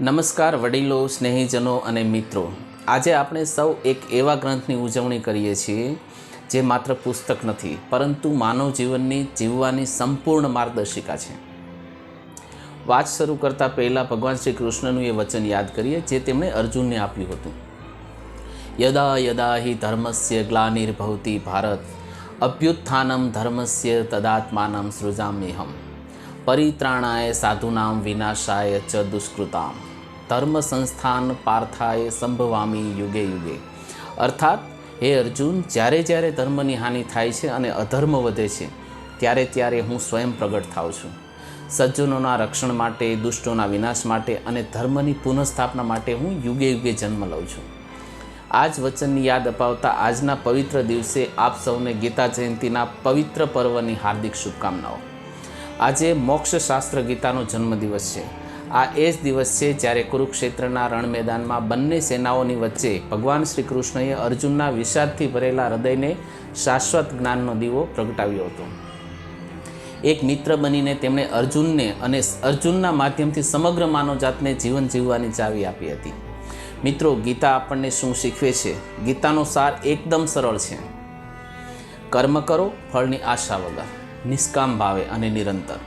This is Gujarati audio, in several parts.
નમસ્કાર વડીલો, સ્નેહીજનો અને મિત્રો। આજે આપણે સૌ એક એવા ગ્રંથની ઉજવણી કરીએ છીએ જે માત્ર પુસ્તક નથી પરંતુ માનવ જીવનની જીવવાની સંપૂર્ણ માર્ગદર્શિકા છે। વાત શરૂ કરતાં પહેલાં ભગવાન શ્રી કૃષ્ણનું એ વચન યાદ કરીએ જે તેમણે અર્જુનને આપ્યું હતું। યદા યદા હિ ધર્મસ્ય ગ્લાનિર્ભવતિ ભારત અભ્યુત્થાનમ ધર્મસ્ય તદાત્માનમ સૃજામ્યહમ પરિત્રાણાય સાધુનામ વિનાશાય ચ દુષ્કૃતામ ધર્મ સંસ્થાન પાર્થાય સંભવામી યુગે યુગે। અર્થાત હે અર્જુન, જ્યારે જ્યારે ધર્મની હાનિ થાય છે અને અધર્મ વધે છે ત્યારે ત્યારે હું સ્વયં પ્રગટ થાઉં છું। સજ્જનોના રક્ષણ માટે, દુષ્ટોના વિનાશ માટે અને ધર્મની પુનઃસ્થાપના માટે હું યુગે યુગે જન્મ લઉં છું। આ જ વચનની યાદ અપાવતા આજના પવિત્ર દિવસે આપ સૌને ગીતા જયંતિના પવિત્ર પર્વની હાર્દિક શુભકામનાઓ। આજે મોક્ષશાસ્ત્ર ગીતાનો જન્મદિવસ છે। આ એ જ દિવસ છે જ્યારે કુરુક્ષેત્રના રણ મેદાનમાં બંને સેનાઓની વચ્ચે ભગવાન શ્રી કૃષ્ણએ અર્જુનના વિષાદથી ભરેલા હૃદયને શાશ્વત જ્ઞાનનો દીવો પ્રગટાવ્યો હતો। એક મિત્ર બનીને તેમણે અર્જુનને અને અર્જુનના માધ્યમથી સમગ્ર માનવજાતને જીવન જીવવાની ચાવી આપી હતી। મિત્રો, ગીતા આપણને શું શીખવે છે? ગીતાનો સાર એકદમ સરળ છે। કર્મ કરો ફળની આશા વગર, નિષ્કામ ભાવે અને નિરંતર।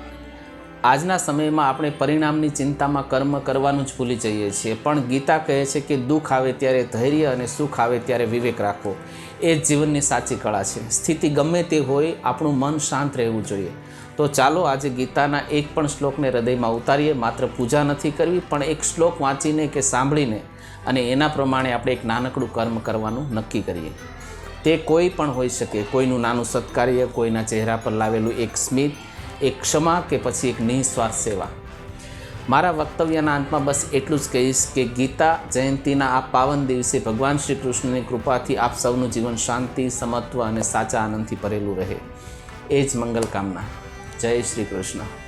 આજના સમયમાં આપણે પરિણામની ચિંતામાં કર્મ કરવાનું જ ભૂલી જઈએ છીએ, પણ ગીતા કહે છે કે દુઃખ આવે ત્યારે ધૈર્ય અને સુખ આવે ત્યારે વિવેક રાખવો એ જ જીવનની સાચી કળા છે। સ્થિતિ ગમે તે હોય, આપણું મન શાંત રહેવું જોઈએ। તો ચાલો આજે ગીતાના એક પણ શ્લોકને હૃદયમાં ઉતારીએ। માત્ર પૂજા નથી કરવી, પણ એક શ્લોક વાંચીને કે સાંભળીને અને એના પ્રમાણે આપણે એક નાનકડું કર્મ કરવાનું નક્કી કરીએ। તે કોઈ પણ હોઈ શકે, કોઈનું નાનું સત્કાર્ય, કોઈના ચહેરા પર લાવેલું એક સ્મિત, એક ક્ષમા કે પછી એક નિસ્વાર્થ સેવા। મારા વક્તવ્યના અંતમાં બસ એટલું જ કહીશ કે ગીતા જયંતિના આ પાવન દિવસે ભગવાન શ્રી કૃષ્ણની કૃપાથી આપ સૌનું જીવન શાંતિ, સમત્વ અને સાચા આનંદથી ભરેલું રહે, એ જ મંગલ કામના। જય શ્રી કૃષ્ણ।